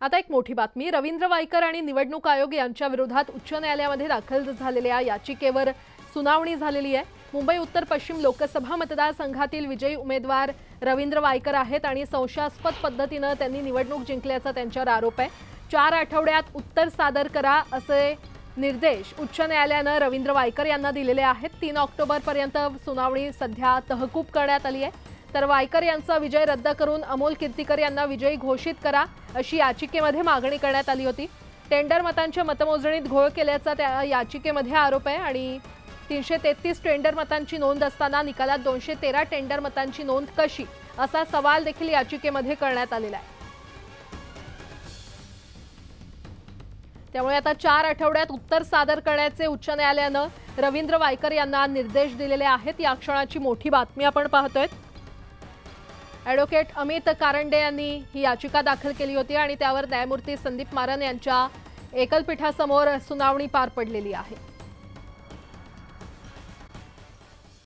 आता एक मोठी बातमी। रवींद्र वायकर आणि निवडणूक आयोग यांच्या विरोधात उच्च न्यायालयामध्ये दाखल झालेल्या याचिकेवर सुनावणी झालेली आहे। मुंबई उत्तर पश्चिम लोकसभा मतदारसंघातील विजयी उमेदवार रवींद्र वायकर आहेत आणि संशयास्पद पद्धतीने त्यांनी निवडणूक जिंकल्याचा त्यांच्यावर आरोप आहे। 4 आठवड्यात उत्तर सादर करा असे निर्देश उच्च न्यायालयाने रवींद्र वायकर यांना दिलेले आहेत। 3 ऑक्टोबर पर्यंत सुनावणी सध्या तहकूब करण्यात आली आहे। तर वायकर यांचा विजय रद्द करून अमोल कीर्तीकर यांना विजयी घोषित करा अशी याचिकेमध्ये मागणी करण्यात आली होती। टेंडर मतांच्या मतमोजणीत घोळ केल्याचा त्या याचिकेमध्ये आरोप आहे आणि 333 टेंडर मतांची नोंद असताना निकालात 213 टेंडर मतांची नोंद कशी असा सवाल देखील याचिकेमध्ये करण्यात आलेला आहे। त्यामुळे आता 4 आठवड्यात उत्तर सादर करण्याचे उच्च न्यायालयाने रवींद्र वायकर यांना निर्देश दिलेले आहेत। या क्षणाची मोठी बातमी आपण पाहतोय। ॲडव्होकेट अमित कारंडे यांनी ही याचिका दाखल केली होती आणि त्यावर न्यायमूर्ती संदीप मारन यांच्या एकलपीठासमोर सुनावणी पार पडलेली आहे।